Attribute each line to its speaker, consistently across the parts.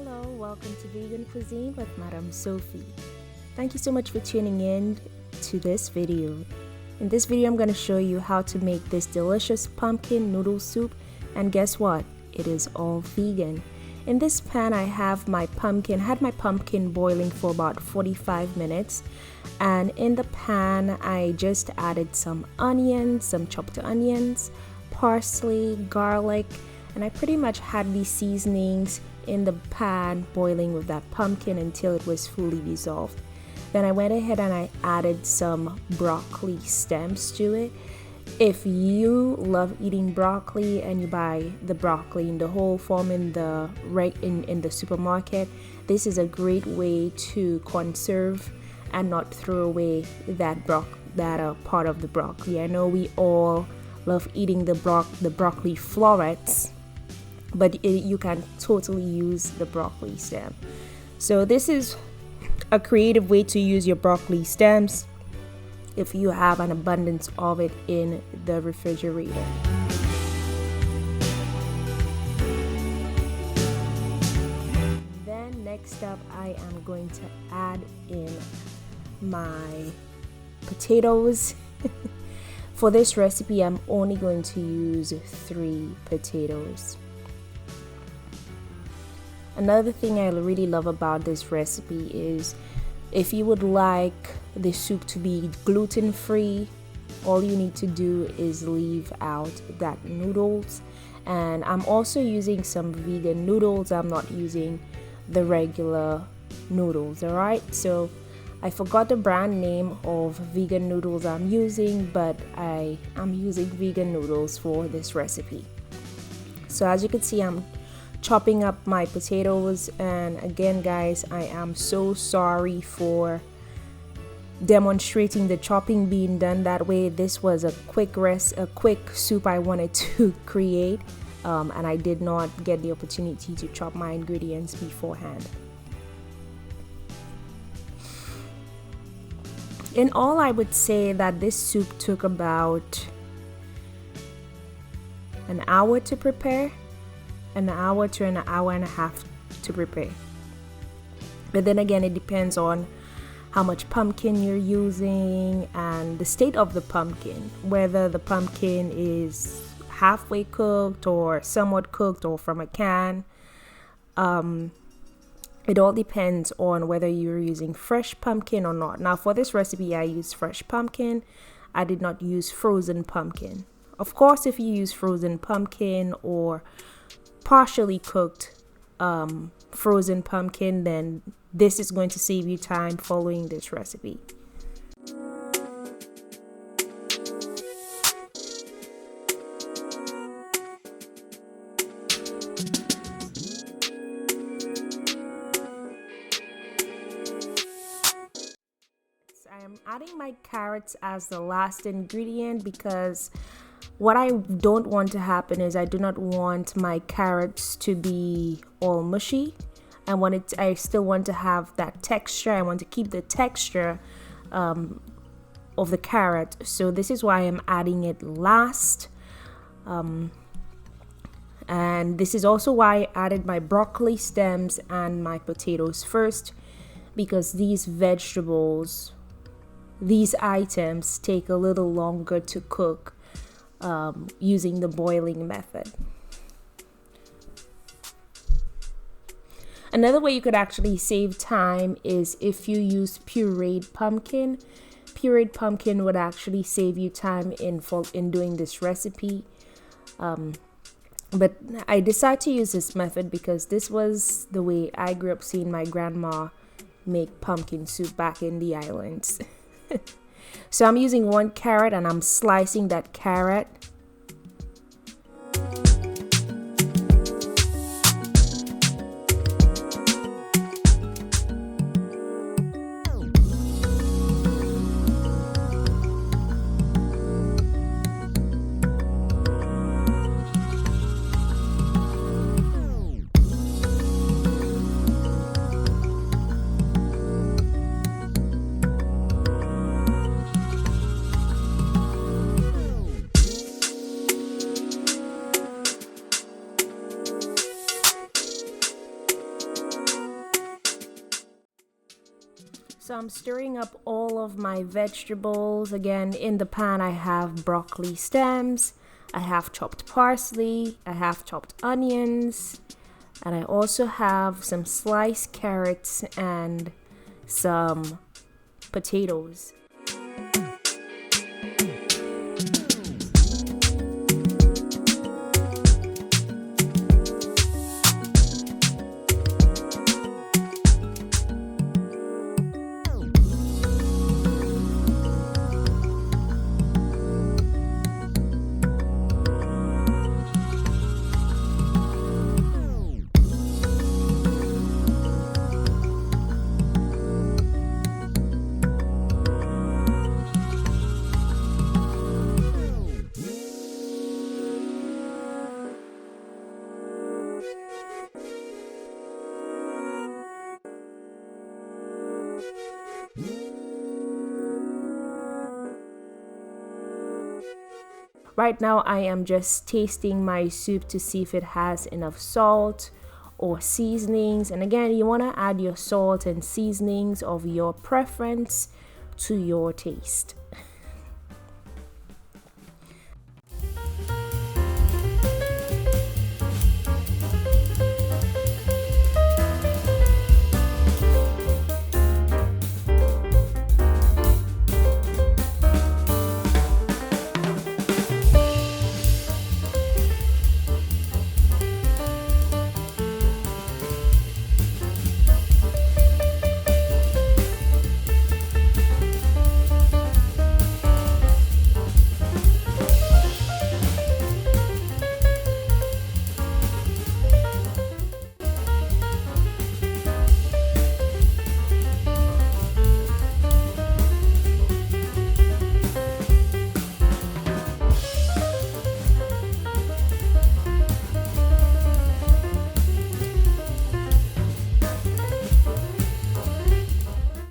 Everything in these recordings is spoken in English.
Speaker 1: Hello, welcome to Vegan Cuisine with Madam Sophie. Thank you so much for tuning in to this video. In this video, I'm going to show you how to make this delicious pumpkin noodle soup, and guess what? It is all vegan. In this pan, I have my pumpkin. I had my pumpkin boiling for about 45 minutes, and in the pan, I just added some onions, some chopped onions, parsley, garlic, and I pretty much had these seasonings in the pan boiling with that pumpkin until it was fully dissolved. Then I went ahead and I added some broccoli stems to it. If you love eating broccoli and you buy the broccoli in the whole form in the supermarket, this is a great way to conserve and not throw away that part of the broccoli. I know we all love eating the broccoli florets, but you can totally use the broccoli stem. So this is a creative way to use your broccoli stems if you have an abundance of it in the refrigerator. Then next up, I am going to add in my potatoes. For this recipe, I'm only going to use 3 potatoes. Another thing I really love about this recipe is if you would like the soup to be gluten-free, all you need to do is leave out that noodles. And I'm also using some vegan noodles. I'm not using the regular noodles, alright? So I forgot the brand name of vegan noodles I'm using, but I am using vegan noodles for this recipe. So as you can see, I'm chopping up my potatoes, and again guys, I am so sorry for demonstrating the chopping being done that way. This was a quick soup I wanted to create, and I did not get the opportunity to chop my ingredients beforehand. In all, I would say that this soup took about an hour to prepare, an hour to an hour and a half to prepare. But then again, it depends on how much pumpkin you're using and the state of the pumpkin, whether the pumpkin is halfway cooked or somewhat cooked or from a can. It all depends on whether you're using fresh pumpkin or not. Now for this recipe, I used fresh pumpkin. I did not use frozen pumpkin. Of course, if you use frozen pumpkin or partially cooked frozen pumpkin, then this is going to save you time following this recipe. I am adding my carrots as the last ingredient because what I don't want to happen is I do not want my carrots to be all mushy. I still want to have that texture. I want to keep the texture of the carrot. So this is why I'm adding it last. And this is also why I added my broccoli stems and my potatoes first, because these vegetables, these items take a little longer to cook using the boiling method. Another way you could actually save time is if you use pureed pumpkin. Pureed pumpkin would actually save you time in doing this recipe. But I decided to use this method because this was the way I grew up seeing my grandma make pumpkin soup back in the islands. So I'm using 1 carrot and I'm slicing that carrot. So I'm stirring up all of my vegetables. Again, in the pan I have broccoli stems, I have chopped parsley, I have chopped onions, and I also have some sliced carrots and some potatoes. Right now I am just tasting my soup to see if it has enough salt or seasonings. And again, you want to add your salt and seasonings of your preference to your taste.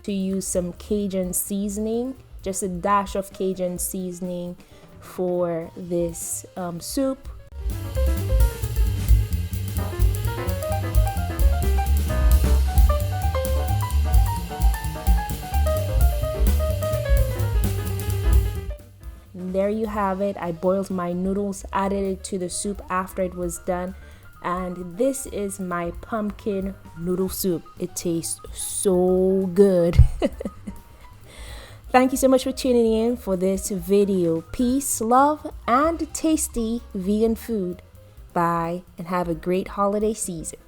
Speaker 1: To use some Cajun seasoning, just a dash of Cajun seasoning for this soup. And there you have it. I boiled my noodles, added it to the soup after it was done. And this is my pumpkin noodle soup. It tastes so good. Thank you so much for tuning in for this video. Peace, love, and tasty vegan food. Bye, and have a great holiday season.